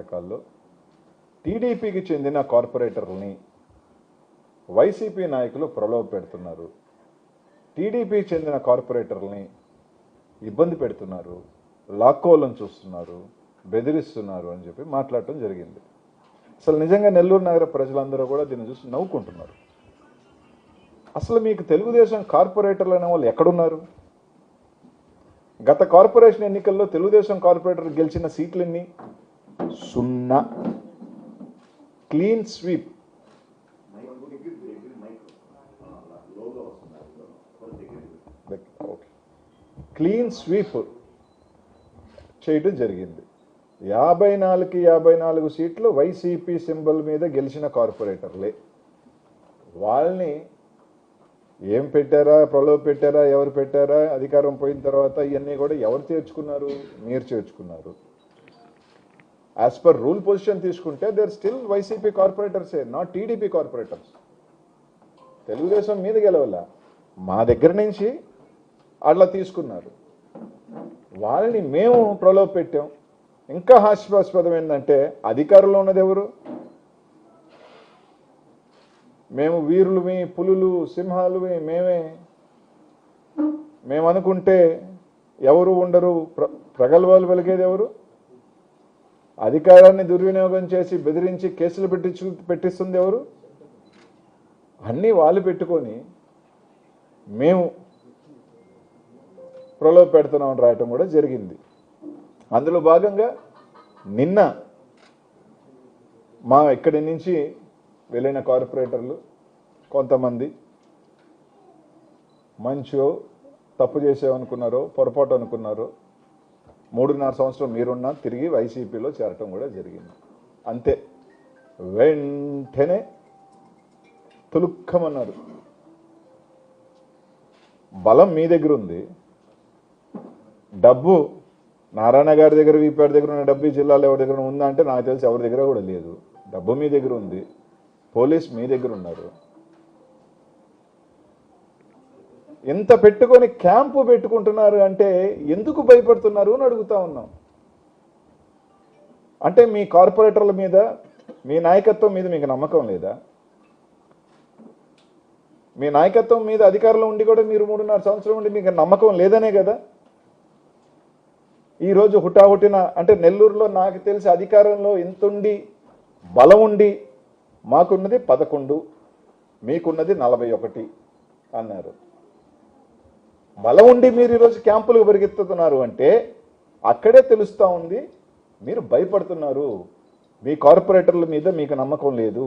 ప్రోటోకాల్లో టీడీపీకి చెందిన కార్పొరేటర్లని వైసీపీ నాయకులు ప్రలోభ పెడుతున్నారు, టీడీపీకి చెందిన కార్పొరేటర్లని ఇబ్బంది పెడుతున్నారు, లాక్కోవాలని చూస్తున్నారు, బెదిరిస్తున్నారు అని చెప్పి మాట్లాడటం జరిగింది. అసలు నిజంగా నెల్లూరు నగర ప్రజలందరూ కూడా దీన్ని చూసి నవ్వుకుంటున్నారు. అసలు మీకు తెలుగుదేశం కార్పొరేటర్లు అనే వాళ్ళు ఎక్కడున్నారు? గత కార్పొరేషన్ ఎన్నికల్లో తెలుగుదేశం కార్పొరేటర్ గెలిచిన సీట్లు ఎన్ని? 0. Clean sweep. క్లీన్ స్వీప్ చేయడం జరిగింది. 54కి 54 సీట్లు వైసీపీ సింబల్ మీద గెలిచిన కార్పొరేటర్లే. వాళ్ళని ఏం పెట్టారా, ప్రలోభ పెట్టారా, ఎవరు పెట్టారా, అధికారం పోయిన తర్వాత ఇవన్నీ కూడా ఎవరు చేర్చుకున్నారు? మీరు చేర్చుకున్నారు. యాజ్ పర్ రూల్ పొజిషన్ తీసుకుంటే దేర్ స్టిల్ వైసీపీ కార్పొరేటర్సే, నాట్ టీడీపీ కార్పొరేటర్స్. తెలుగుదేశం మీద గెలవాల, మా దగ్గర నుంచి అట్లా తీసుకున్నారు. వాళ్ళని మేము ప్రలోభ పెట్టాం. ఇంకా హాస్యాస్పదం ఏంటంటే అధికారంలో ఉన్నది ఎవరు? మేము వీరులమి, పులులు, సింహాలుమి మేము అనుకుంటే ఎవరు ఉండరు. ప్రగల్భాలు వెలిగేది ఎవరు? అధికారాన్ని దుర్వినియోగం చేసి బెదిరించి కేసులు పెట్టిస్తుంది ఎవరు? అన్నీ వాళ్ళు పెట్టుకొని మేము ప్రలోభ పెడుతున్నామని రాయటం కూడా జరిగింది. అందులో భాగంగా నిన్న మా ఇక్కడి నుంచి వెళ్ళిన కార్పొరేటర్లు కొంతమంది మంచో తప్పు చేసామనుకున్నారో, పొరపాటు అనుకున్నారో, 3.5 సంవత్సరం మీరున్నా తిరిగి వైసీపీలో చేరటం కూడా జరిగింది. అంతే, వెంటనే తులుక్కమన్నారు. బలం మీ దగ్గర ఉంది, డబ్బు నారాయణ గారి దగ్గర, వీపీఆర్ దగ్గర ఉన్న డబ్బు ఈ జిల్లాలో ఎవరి దగ్గర ఉందా అంటే నాకు తెలిసి ఎవరి దగ్గర కూడా లేదు. డబ్బు మీ దగ్గర ఉంది, పోలీస్ మీ దగ్గర ఉన్నారు. ఎంత పెట్టుకొని క్యాంపు పెట్టుకుంటున్నారు అంటే ఎందుకు భయపడుతున్నారు అని అడుగుతా ఉన్నాం. అంటే మీ కార్పొరేటర్ల మీద, మీ నాయకత్వం మీద మీకు నమ్మకం లేదా? మీ నాయకత్వం మీద అధికారంలో ఉండి కూడా మీరు 3.5 సంవత్సరం ఉండి మీకు నమ్మకం లేదనే కదా ఈరోజు హుటాహుటిన. అంటే నెల్లూరులో నాకు తెలిసి అధికారంలో ఎంతుండి బలం ఉండి మాకున్నది 11, మీకున్నది 41 అన్నారు. బలం ఉండి మీరు ఈరోజు క్యాంపులకు పరిగెత్తుతున్నారు అంటే అక్కడే తెలుస్తూ ఉంది మీరు భయపడుతున్నారు. మీ కార్పొరేటర్ల మీద మీకు నమ్మకం లేదు.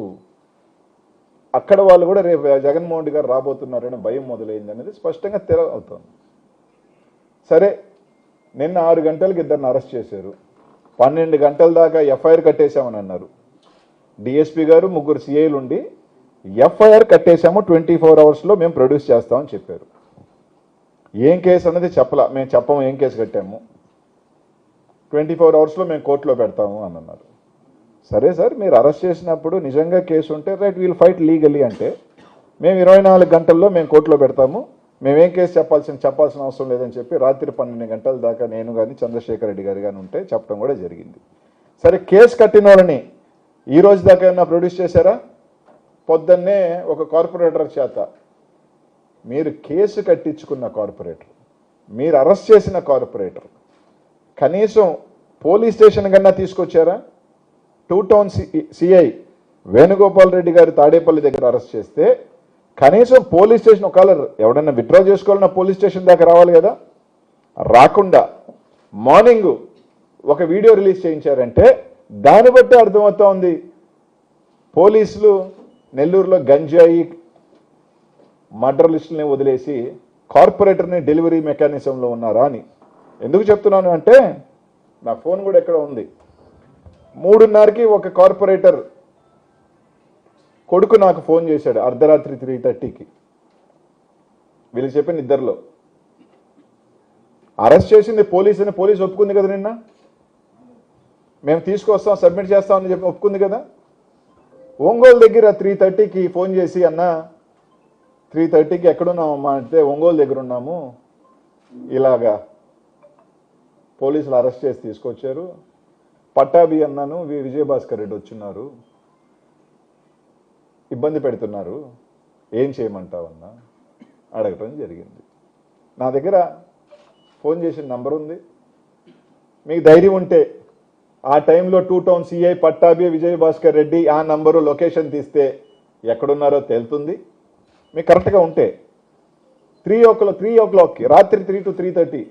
అక్కడ వాళ్ళు కూడా రేపు జగన్మోహన్ రెడ్డి గారు రాబోతున్నారని భయం మొదలైంది అనేది స్పష్టంగా అవుతుంది. సరే, నిన్న 6 గంటలకు ఇద్దరిని అరెస్ట్ చేశారు. 12 గంటల దాకా ఎఫ్ఐఆర్ కట్టేశామని అన్నారు. డిఎస్పీ గారు, 3 సిఐలు ఉండి ఎఫ్ఐఆర్ కట్టేశాము, 24 అవర్స్లో మేము ప్రొడ్యూస్ చేస్తామని చెప్పారు. ఏం కేసు అన్నది చెప్పలా. మేము చెప్పము ఏం కేసు కట్టాము, 24 అవర్స్లో మేము కోర్టులో పెడతాము అని అన్నారు. సరే సార్, మీరు అరెస్ట్ చేసినప్పుడు నిజంగా కేసు ఉంటే రైట్, వీల్ ఫైట్ లీగలీ అంటే మేము 24 గంటల్లో మేము కోర్టులో పెడతాము, మేమేం కేసు చెప్పాల్సిన అవసరం లేదని చెప్పి రాత్రి 12 గంటల దాకా నేను కానీ చంద్రశేఖర్ రెడ్డి గారు కానీ ఉంటే చెప్పడం కూడా జరిగింది. సరే, కేసు కట్టిన వాళ్ళని ఈ రోజు దాకా ఏమన్నా ప్రొడ్యూస్ చేశారా? పొద్దున్నే ఒక కార్పొరేటర్ చేత, మీరు కేసు కట్టించుకున్న కార్పొరేటర్, మీరు అరెస్ట్ చేసిన కార్పొరేటర్ కనీసం పోలీస్ స్టేషన్ కన్నా తీసుకొచ్చారా? 2 టౌన్ సిఐ వేణుగోపాల్ రెడ్డి గారు తాడేపల్లి దగ్గర అరెస్ట్ చేస్తే కనీసం పోలీస్ స్టేషన్, ఒకవేళ ఎవడన్నా విత్డ్రా చేసుకోవాలన్నా పోలీస్ స్టేషన్ దాకా రావాలి కదా. రాకుండా మార్నింగ్ ఒక వీడియో రిలీజ్ చేయించారంటే దాన్ని బట్టి అర్థమవుతా ఉంది పోలీసులు నెల్లూరులో గంజాయి మర్డర్ లిస్టులని వదిలేసి కార్పొరేటర్ని డెలివరీ మెకానిజంలో ఉన్నారా అని. ఎందుకు చెప్తున్నాను అంటే నా ఫోన్ కూడా ఎక్కడ ఉంది. 3:30కి ఒక కార్పొరేటర్ కొడుకు నాకు ఫోన్ చేశాడు, అర్ధరాత్రి 3:30కి. వీళ్ళు చెప్పిన ఇద్దరిలో అరెస్ట్ చేసింది పోలీస్ అని పోలీసు ఒప్పుకుంది కదా. నిన్న మేము తీసుకొస్తాం, సబ్మిట్ చేస్తామని చెప్పి ఒప్పుకుంది కదా. ఒంగోలు దగ్గర 3:30కి ఫోన్ చేసి, అన్న 3:30కి ఎక్కడున్నామమ్మా అంటే ఒంగోలు దగ్గర ఉన్నాము, ఇలాగా పోలీసులు అరెస్ట్ చేసి తీసుకొచ్చారు, పట్టాభి అన్నాను విజయభాస్కర్ రెడ్డి వచ్చున్నారు, ఇబ్బంది పెడుతున్నారు, ఏం చేయమంటావన్నా అడగటం జరిగింది. నా దగ్గర ఫోన్ చేసిన నంబర్ ఉంది. మీకు ధైర్యం ఉంటే ఆ టైంలో 2 టౌన్ సిఐ పట్టాభి విజయభాస్కర్ రెడ్డి ఆ నంబరు లొకేషన్ తీస్తే ఎక్కడున్నారో తేలుతుంది. మీకు కరెక్ట్గా ఉంటే 3 o'clock రాత్రి 3 to 3:30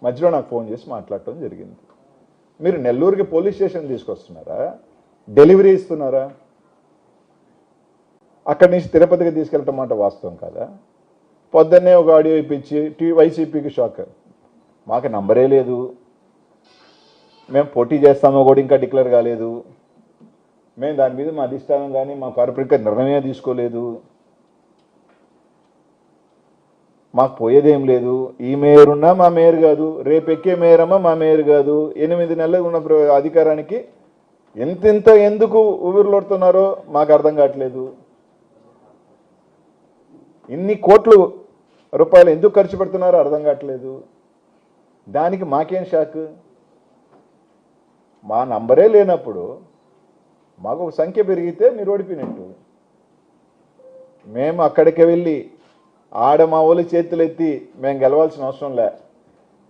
మధ్యలో నాకు ఫోన్ చేసి మాట్లాడటం జరిగింది. మీరు నెల్లూరుకి పోలీస్ స్టేషన్ తీసుకొస్తున్నారా, డెలివరీ ఇస్తున్నారా? అక్కడి నుంచి తిరుపతికి తీసుకెళ్ళటం మాట వాస్తవం కదా. పొద్దున్నే ఒక ఆడియో ఇప్పించి వైసీపీకి షాక్, మాకు నంబరే లేదు, మేము పోటీ చేస్తామో కూడా ఇంకా డిక్లేర్ కాలేదు, మేము దాని మీద మా అధిష్టానం కానీ మా కార్పొరేట్ నిర్ణయమే తీసుకోలేదు, మాకు పోయేదేం లేదు, ఈ మేయర్ ఉన్నా మా మేయర్ కాదు, రేపు ఎక్కే మేయర్ అమ్మ మా మేయర్ కాదు, 8 నెలలు ఉన్న అధికారానికి ఎంతెంత ఎందుకు ఊపిరిలోడుతున్నారో మాకు అర్థం కావట్లేదు, ఇన్ని కోట్లు రూపాయలు ఎందుకు ఖర్చు పెడుతున్నారో అర్థం కావట్లేదు, దానికి మాకేం షాక్? మా నంబరే లేనప్పుడు మాకు ఒక సంఖ్య పెరిగితే మీరు ఓడిపోయినట్టు. మేము అక్కడికి వెళ్ళి ఆడ మా ఊళ్ళ చేతులు ఎత్తి మేము గెలవాల్సిన అవసరం లే.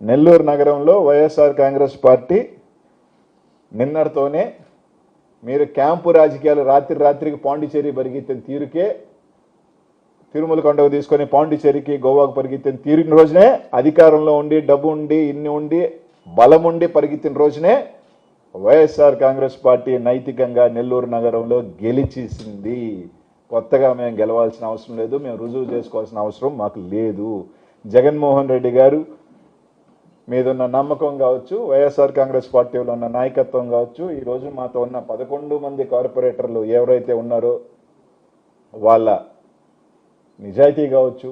నెల్లూరు నగరంలో వైఎస్ఆర్ కాంగ్రెస్ పార్టీ నిన్నటితోనే మీరు క్యాంపు రాజకీయాలు రాత్రికి పాండిచేరి పరిగెత్తిన తీరుకే, తిరుమల కొండకు తీసుకొని పాండిచేరికి గోవాకు పరిగెత్తిన తీరిన రోజునే, అధికారంలో ఉండి డబ్బు ఉండి ఇన్ని ఉండి బలం ఉండి పరిగెత్తిన రోజునే వైఎస్ఆర్ కాంగ్రెస్ పార్టీ నైతికంగా నెల్లూరు నగరంలో గెలిచేసింది. కొత్తగా మేము గెలవాల్సిన అవసరం లేదు, మేము రుజువు చేసుకోవాల్సిన అవసరం మాకు లేదు. జగన్మోహన్ రెడ్డి గారు మీదున్న నమ్మకం కావచ్చు, వైఎస్ఆర్ కాంగ్రెస్ పార్టీలో ఉన్న నాయకత్వం కావచ్చు, ఈరోజు మాతో ఉన్న 11 మంది కార్పొరేటర్లు ఎవరైతే ఉన్నారో వాళ్ళ నిజాయితీ కావచ్చు,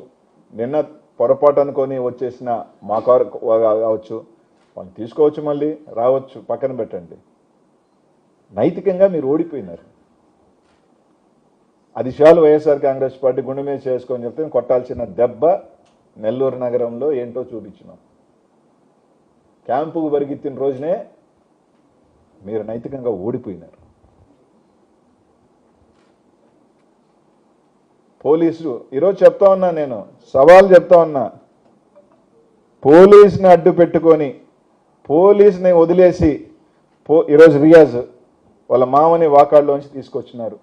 నిన్న పొరపాటు అనుకొని వచ్చేసిన మా కావచ్చు, వాళ్ళు తీసుకోవచ్చు, మళ్ళీ రావచ్చు, పక్కన పెట్టండి. నైతికంగా మీరు ఓడిపోయినారు. అది చాలు వైఎస్ఆర్ కాంగ్రెస్ పార్టీ గుండె మీద చేసుకొని చెప్తే కొట్టాల్సిన దెబ్బ నెల్లూరు నగరంలో ఏంటో చూపించినాం. క్యాంపుకు పరిగెత్తిన రోజునే మీరు నైతికంగా ఓడిపోయినారు. పోలీసులు ఈరోజు చెప్తా ఉన్నా, నేను సవాల్ చెప్తా ఉన్నా, పోలీసుని అడ్డు పెట్టుకొని పోలీసుని వదిలేసి ఈరోజు రియాజ్ వాళ్ళ మామని వాకాడ్లోంచి తీసుకొచ్చినారు.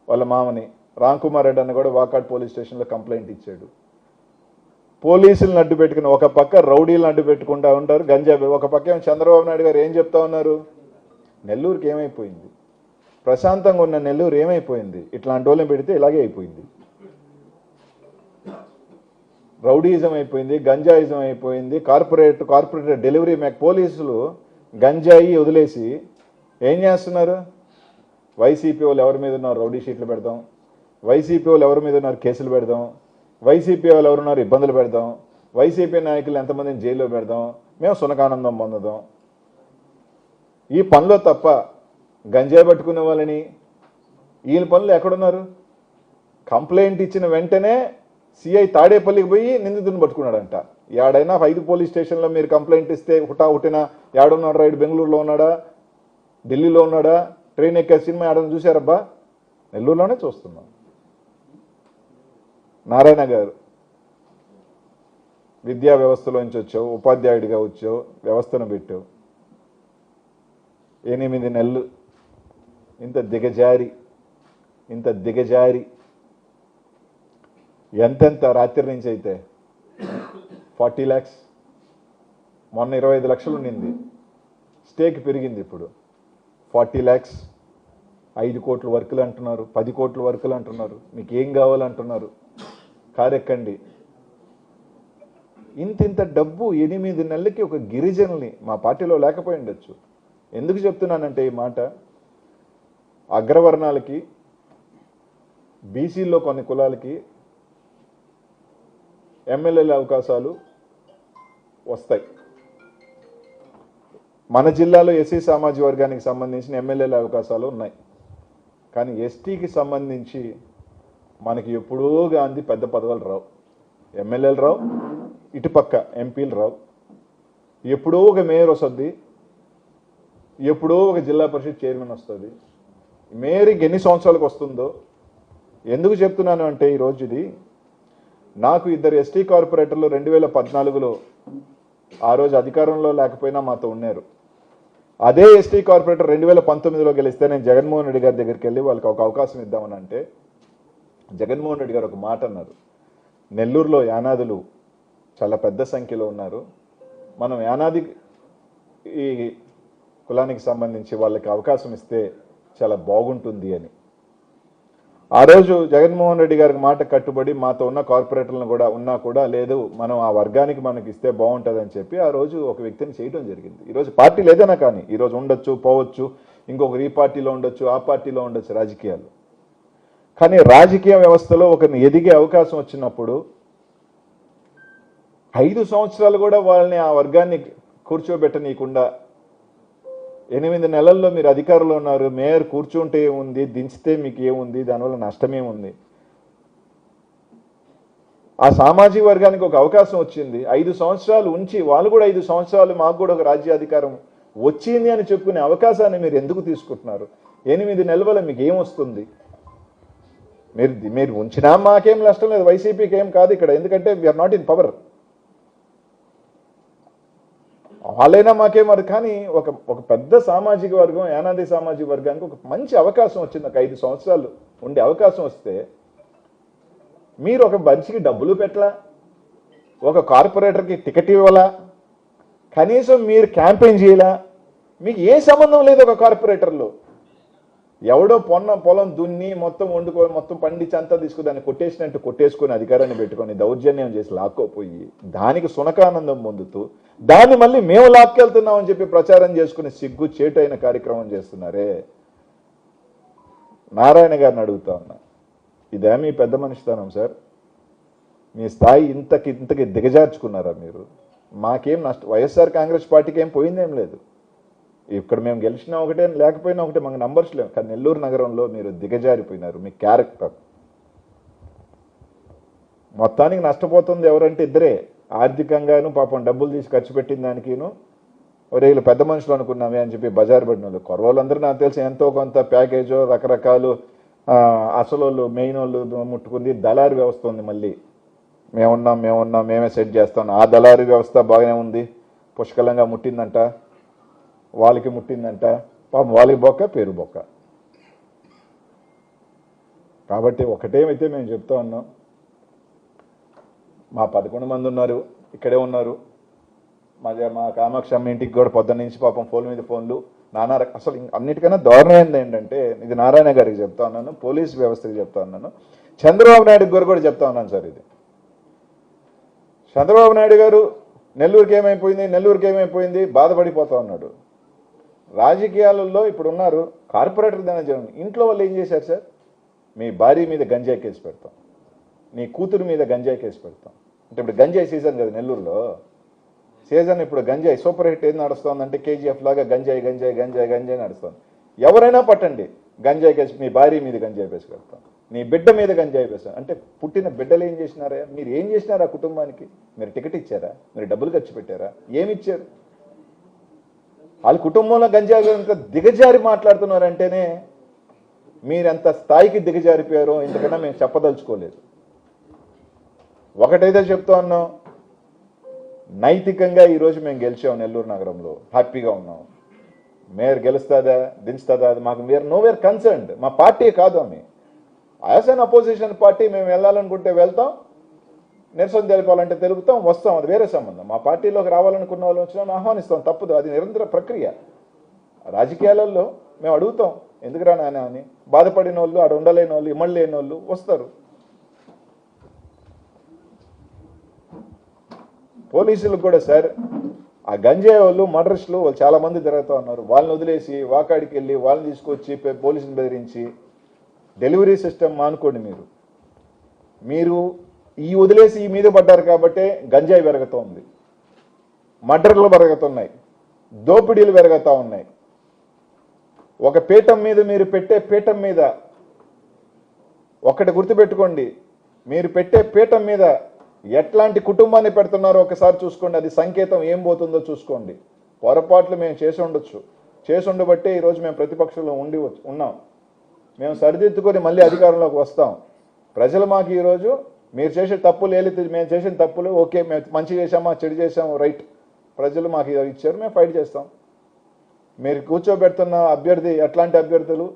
వాళ్ళ మామని రామ్కుమార్ రెడ్డి అన్న కూడా వాకాడ్ పోలీస్ స్టేషన్లో కంప్లైంట్ ఇచ్చాడు. పోలీసులను అడ్డు పెట్టుకుని ఒక పక్క రౌడీలను అడ్డు పెట్టుకుంటా ఉంటారు, గంజాబీ ఒక పక్క చంద్రబాబు నాయుడు గారు ఏం చెప్తా ఉన్నారు? నెల్లూరుకి ఏమైపోయింది? ప్రశాంతంగా ఉన్న నెల్లూరు ఏమైపోయింది? ఇట్లాంటి వాళ్ళని పెడితే ఇలాగే అయిపోయింది. రౌడీయిజం అయిపోయింది, గంజాయిజం అయిపోయింది, కార్పొరేట్ డెలివరీ పోలీసులు గంజాయి వదిలేసి ఏం చేస్తున్నారు? వైసీపీ వాళ్ళు ఎవరి మీద ఉన్నారు రౌడీ షీట్లు పెడదాం, వైసీపీ వాళ్ళు ఎవరి మీద ఉన్నారు కేసులు పెడదాం, వైసీపీ వాళ్ళు ఎవరున్నారు ఇబ్బందులు పెడదాం, వైసీపీ నాయకులు ఎంతమందిని జైల్లో పెడదాం, మేము సునకానందం పొందుదాం. ఈ పనిలో తప్ప గంజాయి పట్టుకునే వాళ్ళని ఈయన పనులు ఎక్కడున్నారు? కంప్లైంట్ ఇచ్చిన వెంటనే సిఐ తాడేపల్లికి పోయి నిందితుని పట్టుకున్నాడంట. ఏడైనా 5 పోలీస్ స్టేషన్లో మీరు కంప్లైంట్ ఇస్తే హుటాహుటిన ఏడున్నాడు రైడ్, బెంగళూరులో ఉన్నాడా, ఢిల్లీలో ఉన్నాడా, ట్రైన్ ఎక్కే సినిమా ఏడని చూశారబ్బా? నెల్లూరులోనే చూస్తున్నాం. నారాయణ గారు విద్యా వ్యవస్థలోంచి వచ్చావు, ఉపాధ్యాయుడిగా వచ్చావు, వ్యవస్థను పెట్టావు. 8 నెలలు ఇంత దిగజారి ఎంతెంత రాత్రి నుంచి అయితే 40 lakhs, మొన్న 25 లక్షలు ఉండింది, స్టేక్ పెరిగింది, ఇప్పుడు 40 lakhs, 5 కోట్ల వర్కులు అంటున్నారు, 10 కోట్ల వర్కులు అంటున్నారు. మీకు ఏం కావాలంటున్నారు? కారెక్కండి. ఇంత డబ్బు 8 నెలలకి ఒక గిరిజనుల్ని మా పార్టీలో లేకపోయి ఉండొచ్చు. ఎందుకు చెప్తున్నానంటే ఈ మాట, అగ్రవర్ణాలకి, బీసీల్లో కొన్ని కులాలకి ఎమ్మెల్యేల అవకాశాలు వస్తాయి. మన జిల్లాలో ఎస్సీ సామాజిక వర్గానికి సంబంధించిన ఎమ్మెల్యేల అవకాశాలు ఉన్నాయి. కానీ ఎస్టీకి సంబంధించి మనకి ఎప్పుడూ గాంధీ పెద్ద పదవులు రావు, ఎమ్మెల్యేలు రావు, ఇటుపక్క ఎంపీలు రావు. ఎప్పుడో ఒక మేయర్ వస్తుంది, ఎప్పుడో ఒక జిల్లా పరిషత్ చైర్మన్ వస్తుంది. మేయర్కి ఎన్ని సంవత్సరాలకు వస్తుందో ఎందుకు చెప్తున్నాను అంటే, ఈరోజు ఇది నాకు ఇద్దరు ఎస్టీ కార్పొరేటర్లు 2014లో ఆ రోజు అధికారంలో లేకపోయినా మాతో ఉన్నారు. అదే ఎస్టీ కార్పొరేటర్ 2019లో గెలిస్తే నేను జగన్మోహన్ రెడ్డి గారి దగ్గరికి వెళ్ళి వాళ్ళకి ఒక అవకాశం ఇద్దామని అంటే జగన్మోహన్ రెడ్డి గారు ఒక మాట అన్నారు, నెల్లూరులో యానాదులు చాలా పెద్ద సంఖ్యలో ఉన్నారు, మనం యానాది ఈ కులానికి సంబంధించి వాళ్ళకి అవకాశం ఇస్తే చాలా బాగుంటుంది అని. ఆ రోజు జగన్మోహన్ రెడ్డి గారికి మాట కట్టుబడి మాతో ఉన్న కార్పొరేటర్లను కూడా ఉన్నా కూడా లేదు, మనం ఆ వర్గానికి మనకి ఇస్తే బాగుంటుందని చెప్పి ఆ రోజు ఒక వ్యక్తిని చేయడం జరిగింది. ఈరోజు పార్టీ లేదన్నా కానీ ఈరోజు ఉండొచ్చు, పోవచ్చు, ఇంకొకరు ఈ పార్టీలో ఉండొచ్చు, ఆ పార్టీలో ఉండొచ్చు రాజకీయాలు. కానీ రాజకీయ వ్యవస్థలో ఒకరిని ఎదిగే అవకాశం వచ్చినప్పుడు 5 సంవత్సరాలు కూడా వాళ్ళని ఆ వర్గాన్ని కూర్చోబెట్టనీయకుండా 8 నెలల్లో మీరు అధికారంలో ఉన్నారు, మేయర్ కూర్చుంటే ఏముంది, దించితే మీకు ఏముంది, దానివల్ల నష్టమేముంది? ఆ సామాజిక వర్గానికి ఒక అవకాశం వచ్చింది, 5 సంవత్సరాలు ఉంచి వాళ్ళు కూడా 5 సంవత్సరాలు మాకు కూడా ఒక రాజ్యాధికారం వచ్చింది అని చెప్పుకునే అవకాశాన్ని మీరు ఎందుకు తీసుకుంటున్నారు? 8 నెలల మీకు ఏమొస్తుంది? మీరు ఉంచినా మాకేం నష్టం లేదు, వైసీపీకి ఏం కాదు ఇక్కడ, ఎందుకంటే వీఆర్ నాట్ ఇన్ పవర్. వాళ్ళైనా మాకేమరు. కానీ ఒక పెద్ద సామాజిక వర్గం, యానాది సామాజిక వర్గానికి ఒక మంచి అవకాశం వచ్చింది. ఒక 5 సంవత్సరాలు ఉండే అవకాశం వస్తే మీరు ఒక మనిషికి డబ్బులు పెట్టలా, ఒక కార్పొరేటర్కి టికెట్ ఇవ్వాలా, కనీసం మీరు క్యాంపెయిన్ చేయాలా? మీకు ఏ సంబంధం లేదు. ఒక కార్పొరేటర్లో ఎవడో పొలం దున్ని మొత్తం వండుకొని మొత్తం పండించి అంతా తీసుకుని దాన్ని కొట్టేసినట్టు కొట్టేసుకుని అధికారాన్ని పెట్టుకొని దౌర్జన్యం చేసి లాక్కోపోయి దానికి సునకానందం పొందుతూ దాన్ని మళ్ళీ మేము లాక్కెళ్తున్నామని చెప్పి ప్రచారం చేసుకుని సిగ్గు చేటైన కార్యక్రమం చేస్తున్నారే. నారాయణ గారిని అడుగుతా ఉన్నా, ఇదే మీ పెద్ద మనిషితనం సార్? మీ స్థాయి ఇంతకి దిగజార్చుకున్నారా మీరు? మాకేం నష్టం, వైఎస్ఆర్ కాంగ్రెస్ పార్టీకి ఏం పోయిందేం లేదు. ఇక్కడ మేము గెలిచినా ఒకటే, లేకపోయినా ఒకటే, మాకు నంబర్స్ లేవు. కానీ నెల్లూరు నగరంలో మీరు దిగజారిపోయినారు. మీ క్యారెక్టర్ మొత్తానికి నష్టపోతుంది ఎవరంటే ఇద్దరే, ఆర్థికంగాను పాపం డబ్బులు తీసి ఖర్చు పెట్టిన దానికిను, వీళ్ళు పెద్ద మనుషులు అనుకున్నామే అని చెప్పి బజారు పడిన వాళ్ళు. కొరవాళ్ళందరూ నాకు తెలిసి ఎంతో కొంత ప్యాకేజో రకరకాలు అసలు వాళ్ళు మెయిన్ వాళ్ళు ముట్టుకుంది. దళారీ వ్యవస్థ ఉంది, మళ్ళీ మేమున్నాం మేమే సెట్ చేస్తాం. ఆ దళారీ వ్యవస్థ బాగానే ఉంది, పుష్కలంగా ముట్టిందంట, వాళ్ళకి ముట్టిందంట, పాపం వాళ్ళకి బొక్క పేరు బొక్క. కాబట్టి ఒకటేమైతే మేము చెప్తా ఉన్నాం, మా 11 మంది ఉన్నారు, ఇక్కడే ఉన్నారు. మా కామాక్షమ్మ ఇంటికి కూడా పొద్దున్న నుంచి పాపం ఫోన్ మీద ఫోన్లు నానా. అసలు అన్నిటికన్నా దారుణమైనది ఏంటంటే, ఇది నారాయణ గారికి చెప్తా ఉన్నాను, పోలీస్ వ్యవస్థకి చెప్తా ఉన్నాను, చంద్రబాబు నాయుడు గారు కూడా చెప్తా ఉన్నాను సార్. ఇది చంద్రబాబు నాయుడు గారు నెల్లూరుకి ఏమైపోయింది బాధపడిపోతా ఉన్నాడు. రాజకీయాలలో ఇప్పుడు ఉన్నారు, కార్పొరేటర్ దాని జరుగుతుంది. ఇంట్లో వాళ్ళు ఏం చేశారు సార్? మీ భార్య మీద గంజాయి కేసు పెడతాం, నీ కూతురు మీద గంజాయి కేసు పెడతాం. అంటే ఇప్పుడు గంజాయి సీజన్ కదా నెల్లూరులో, సీజన్ ఇప్పుడు గంజాయి సూపర్ హిట్ ఏది నడుస్తుందంటే కేజీఎఫ్ లాగా గంజాయి నడుస్తుంది. ఎవరైనా పట్టండి, గంజాయి కేసు, మీ భార్య మీద గంజాయి కేసు పెడతాం, నీ బిడ్డ మీద గంజాయి వేస్తాం. అంటే పుట్టిన బిడ్డలు ఏం చేసినారా? మీరు ఏం చేసినారా? ఆ కుటుంబానికి మీరు టికెట్ ఇచ్చారా? మీరు డబ్బులు ఖర్చు పెట్టారా? ఏమిచ్చారు? వాళ్ళ కుటుంబంలో గంజాయి అంత దిగజారి మాట్లాడుతున్నారంటేనే మీరెంత స్థాయికి దిగజారిపోయారో ఇంతకన్నా మేము చెప్పదలుచుకోలేదు. ఒకటైతే చెప్తా ఉన్నాం, నైతికంగా ఈరోజు మేము గెలిచాం నెల్లూరు నగరంలో, హ్యాపీగా ఉన్నాం. మేయర్ గెలుస్తుందా దించుతుందా అది మాకు నోవేర్ కన్సర్న్డ్. మా పార్టీ కాదు ఆమె, యాజ్ అన్ అపోజిషన్ పార్టీ మేము వెళ్ళాలనుకుంటే వెళ్తాం, నిరసన తెలిపాలంటే తెలుపుతాం, వస్తాం, అది వేరే సంబంధం. మా పార్టీలోకి రావాలనుకున్న వాళ్ళు వచ్చినా ఆహ్వానిస్తాం, తప్పదు, అది నిరంతర ప్రక్రియ. రాజకీయాలలో మేము అడుగుతాం, ఎందుకురా నాయన అని. బాధపడిన వాళ్ళు, ఆడ ఉండలేని వాళ్ళు, ఇమ్మడలేని వాళ్ళు వస్తారు. పోలీసులకు కూడా సార్, ఆ గంజాయి వాళ్ళు మర్డర్స్లు వాళ్ళు చాలామంది తిరుగుతూ ఉన్నారు. వాళ్ళని వదిలేసి వాకాడికి వెళ్ళి వాళ్ళని తీసుకొచ్చి పోలీసుని బెదిరించి డెలివరీ సిస్టమ్ మానుకోండి. మీరు ఈ వదిలేసి ఈ మీద పడ్డారు కాబట్టే గంజాయి పెరుగుతోంది, మర్డర్లు పెరుగుతున్నాయి, దోపిడీలు పెరుగుతూ ఉన్నాయి. ఒక పీఠం మీద మీరు పెట్టే పీఠం మీద ఒకటి గుర్తుపెట్టుకోండి, మీరు పెట్టే పీఠం మీద ఎట్లాంటి కుటుంబాన్ని పెడుతున్నారో ఒకసారి చూసుకోండి. అది సంకేతం ఏం పోతుందో చూసుకోండి. పొరపాట్లు మేము చేసి ఉండబట్టే ఈరోజు మేము ప్రతిపక్షంలో ఉన్నాం. మేము సరిదిద్దుకొని మళ్ళీ అధికారంలోకి వస్తాం. ప్రజలు మాకు ఈరోజు మీరు చేసే తప్పులు మేము చేసిన తప్పులు ఓకే, మేము మంచి చేసామా చెడు చేసాము రైట్, ప్రజలు మాకు ఇచ్చారు, మేము ఫైట్ చేస్తాం. మీరు కూర్చోబెడుతున్న అభ్యర్థి ఎట్లాంటి అభ్యర్థులు,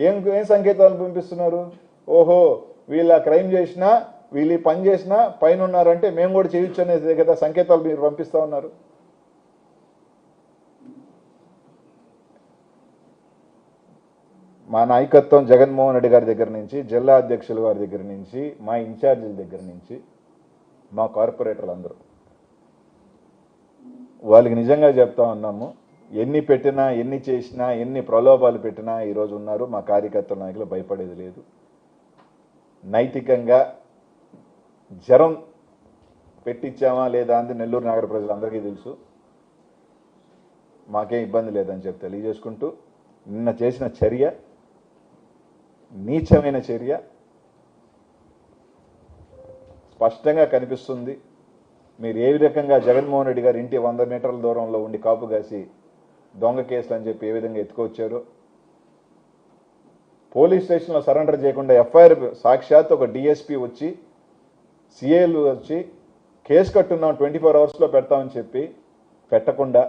ఏం సంకేతాలు పంపిస్తున్నారు? ఓహో వీళ్ళ క్రైమ్ చేసినా వీళ్ళు పని చేసినా పైన ఉన్నారంటే మేము కూడా చేయొచ్చు అనేది కదా సంకేతాలు మీరు పంపిస్తూ ఉన్నారు. మా నాయకత్వం జగన్మోహన్ రెడ్డి గారి దగ్గర నుంచి, జిల్లా అధ్యక్షుల వారి దగ్గర నుంచి, మా ఇన్ఛార్జీల దగ్గర నుంచి, మా కార్పొరేటర్లు అందరూ వాళ్ళకి నిజంగా చెప్తా ఉన్నాము, ఎన్ని పెట్టినా ఎన్ని చేసినా ఎన్ని ప్రలోభాలు పెట్టినా ఈరోజు ఉన్నారు. మా కార్యకర్తల నాయకులు భయపడేది లేదు. నైతికంగా జ్వరం పెట్టించామా లేదా అని నెల్లూరు నగర ప్రజలందరికీ తెలుసు. మాకేం ఇబ్బంది లేదని చెప్పి తెలియజేసుకుంటూ, నిన్న చేసిన చర్య నీచమైన చర్య స్పష్టంగా కనిపిస్తుంది. మీరు ఏ రకంగా జగన్మోహన్ రెడ్డి గారి ఇంటి 100 మీటర్ల దూరంలో ఉండి కాపు కాసి దొంగ కేసులు అని చెప్పి ఏ విధంగా ఎత్తుకొచ్చారో, పోలీస్ స్టేషన్లో సరెండర్ చేయకుండా ఎఫ్ఐఆర్ సాక్షాత్ ఒక డిఎస్పీ వచ్చి సిఐలు వచ్చి కేసు కట్టున్నాం 24 అవర్స్లో పెడతామని చెప్పి పెట్టకుండా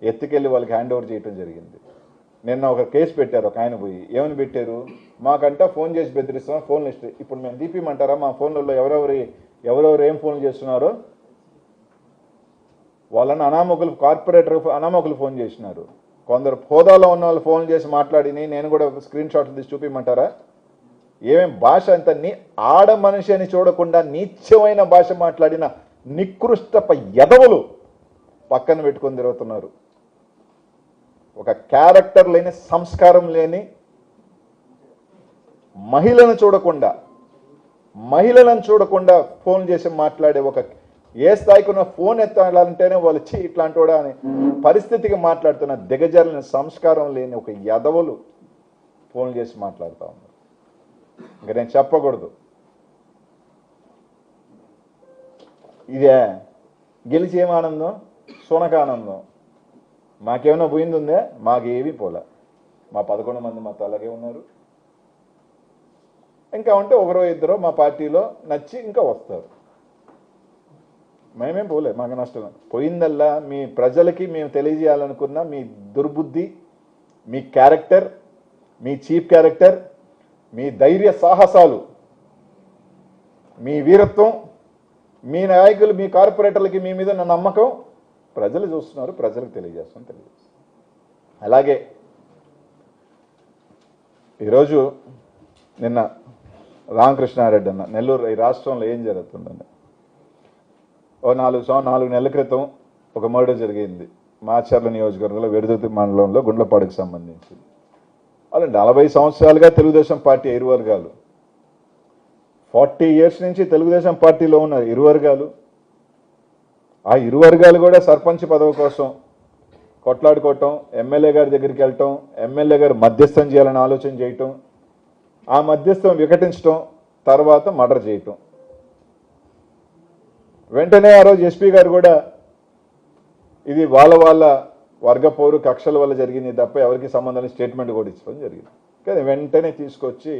ఎత్తుకెళ్ళి వాళ్ళకి హ్యాండ్ ఓవర్ చేయడం జరిగింది. నిన్న ఒక కేసు పెట్టారు, ఒక ఆయన పోయి ఏమని పెట్టారు, మాకంట ఫోన్ చేసి బెదిరిస్తున్నాం, ఫోన్ లిస్ట్ ఇప్పుడు మేము తీపిమంటారా, మా ఫోన్లలో ఎవరెవరు ఏం ఫోన్లు చేస్తున్నారో వాళ్ళని అనామకులు, కార్పొరేటర్ అనామకులు ఫోన్ చేసినారు. కొందరు హోదాలో ఉన్న వాళ్ళు ఫోన్ చేసి మాట్లాడిని నేను కూడా స్క్రీన్ షాట్లు తీసి చూపిమంటారా? ఏమేం భాష అంత ఆడ మనిషి అని చూడకుండా నీచమైన భాష మాట్లాడిన నికృష్టప యదవులు పక్కన పెట్టుకొని తిరుగుతున్నారు. ఒక క్యారెక్టర్ లేని, సంస్కారం లేని, మహిళను చూడకుండా ఫోన్ చేసి మాట్లాడే ఒక ఏ స్థాయికి ఉన్న ఫోన్ ఎత్తాలంటేనే వాళ్ళు ఇట్లాంటి కూడా అని పరిస్థితికి మాట్లాడుతున్న దిగజారిన సంస్కారం లేని ఒక యదవులు ఫోన్ చేసి మాట్లాడుతూ ఉన్నారు. ఇంకా నేను చెప్పకూడదు. ఇదే గెలిచి ఏం ఆనందం, సునక ఆనందం. మాకేమైనా పోయింది ఉందే? మాకేమీ పోలే. మా 11 మంది మాతో అలాగే ఉన్నారు. ఇంకా ఉంటే ఒకరో ఇద్దరో మా పార్టీలో నచ్చి ఇంకా వస్తారు. మేమేం పోలే, మాకు నష్టం. పోయిందల్లా మీ ప్రజలకి మేము తెలియజేయాలనుకున్న మీ దుర్బుద్ధి, మీ క్యారెక్టర్, మీ చీప్ క్యారెక్టర్, మీ ధైర్య సాహసాలు, మీ వీరత్వం, మీ నాయకులు, మీ కార్పొరేటర్లకి మీ మీద ఉన్న నమ్మకం ప్రజలు చూస్తున్నారు. ప్రజలకు తెలియజేస్తాం. అలాగే ఈరోజు నిన్న రామకృష్ణారెడ్డి అన్న నెల్లూరు ఈ రాష్ట్రంలో ఏం జరుగుతుందండి, ఓ 4 నెలల క్రితం ఒక మర్డర్ జరిగింది మాచర్ల నియోజకవర్గంలో వెడుదతి మండలంలో గుండ్లపాడుకు సంబంధించి. వాళ్ళు 40 సంవత్సరాలుగా తెలుగుదేశం పార్టీ ఇరు వర్గాలు, 40 years నుంచి తెలుగుదేశం పార్టీలో ఉన్న ఇరు వర్గాలు, ఆ ఇరు వర్గాలు కూడా సర్పంచ్ పదవి కోసం కొట్లాడుకోవటం, ఎమ్మెల్యే గారి దగ్గరికి వెళ్ళటం, ఎమ్మెల్యే గారు మధ్యస్థం చేయాలని ఆలోచన చేయటం, ఆ మధ్యస్థం వికటించటం, తర్వాత మర్డర్ చేయటం. వెంటనే ఆ రోజు ఎస్పీ గారు కూడా ఇది వాళ్ళ వర్గ పౌరు కక్షల వల్ల జరిగింది తప్ప ఎవరికి సంబంధం స్టేట్మెంట్ కూడా ఇచ్చడం జరిగింది. కానీ వెంటనే తీసుకొచ్చి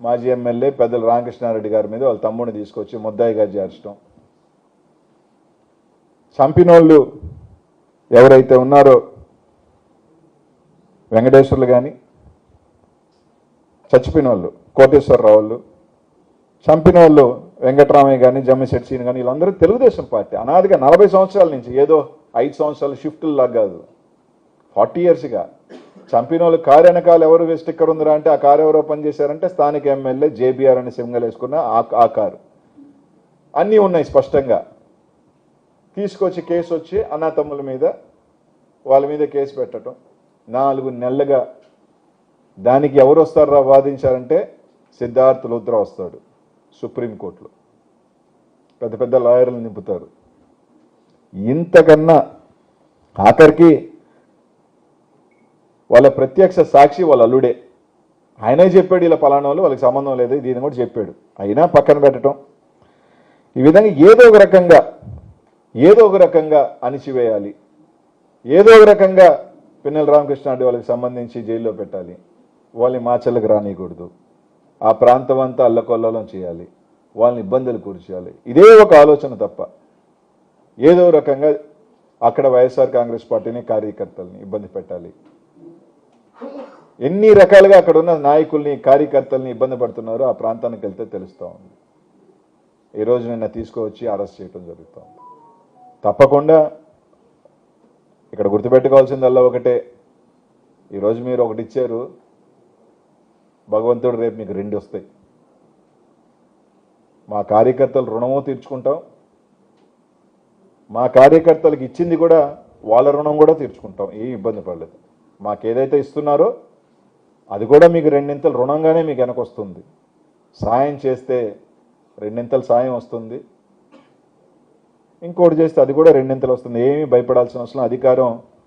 మాజీ ఎమ్మెల్యే పెద్దల రామకృష్ణారెడ్డి గారి మీద వాళ్ళ తమ్ముడిని తీసుకొచ్చి ముద్దాయిగా చేర్చడం, చంపినోళ్ళు ఎవరైతే ఉన్నారో వెంకటేశ్వర్లు కానీ, చచ్చిపోయిన వాళ్ళు కోటేశ్వరరావు వాళ్ళు, చంపిన వాళ్ళు వెంకటరామయ్య కానీ, జమ్మిశెట్టి సీని కానీ, వీళ్ళందరూ తెలుగుదేశం పార్టీ అనాదిగా 40 సంవత్సరాల నుంచి, ఏదో 5 సంవత్సరాలు షిఫ్ట్లు లాగా కాదు, 40 yearsగా. చంపిన వాళ్ళు కారు వెనకాల ఎవరు స్టిక్కర్ ఉందిరా అంటే ఆ కారు ఎవరో పనిచేశారంటే స్థానిక ఎమ్మెల్యే జేబీఆర్ అని సింగల్ వేసుకున్న ఆ కారు. అన్నీ ఉన్నాయి స్పష్టంగా. తీసుకొచ్చి కేసు వచ్చి అన్నతమ్ముల మీద వాళ్ళ మీద కేసు పెట్టడం 4 నెలలుగా. దానికి ఎవరు వస్తారా వాదించారంటే సిద్ధార్థ్ లూత్రా వస్తాడు. సుప్రీంకోర్టులో పెద్ద పెద్ద లాయర్లు నింపుతారు. ఇంతకన్నా ఆఖరికి వాళ్ళ ప్రత్యక్ష సాక్షి వాళ్ళ అల్లుడే, ఆయనే చెప్పాడు ఇలా పలానా వాళ్ళు వాళ్ళకి సంబంధం లేదు దీన్ని కూడా చెప్పాడు. అయినా పక్కన పెట్టడం. ఈ విధంగా ఏదో ఒక రకంగా అణిచివేయాలి, ఏదో ఒక రకంగా పిన్నెల రామకృష్ణారెడ్డి వాళ్ళకి సంబంధించి జైల్లో పెట్టాలి, వాళ్ళని మాచర్లకు రానియకూడదు, ఆ ప్రాంతం అంతా అల్లకొల్లోలం చేయాలి, వాళ్ళని ఇబ్బందులు కూర్చేయాలి. ఇదే ఒక ఆలోచన తప్ప ఏదో రకంగా అక్కడ వైఎస్ఆర్ కాంగ్రెస్ పార్టీని కార్యకర్తల్ని ఇబ్బంది పెట్టాలి. ఎన్ని రకాలుగా అక్కడ ఉన్న నాయకుల్ని కార్యకర్తల్ని ఇబ్బంది పడుతున్నారో ఆ ప్రాంతానికి వెళ్తే తెలుస్తూ ఉంది. ఈరోజు నిన్న తీసుకువచ్చి అరెస్ట్ చేయడం జరుగుతుంది. తప్పకుండా ఇక్కడ గుర్తుపెట్టుకోవాల్సిందల్లా ఒకటే, ఈరోజు మీరు ఒకటి ఇచ్చారు, భగవంతుడు రేపు మీకు 2 వస్తాయి. మా కార్యకర్తలు రుణమో తీర్చుకుంటాం, మా కార్యకర్తలకు ఇచ్చింది కూడా వాళ్ళ రుణం కూడా తీర్చుకుంటాం, ఏం ఇబ్బంది పడలేదు. మాకేదైతే ఇస్తున్నారో అది కూడా మీకు 2 రుణంగానే మీకు వెనకొస్తుంది. సాయం చేస్తే 2 సాయం వస్తుంది, ఇంకోటి చేస్తే అది కూడా 2 వస్తుంది. ఏమీ భయపడాల్సిన అవసరం.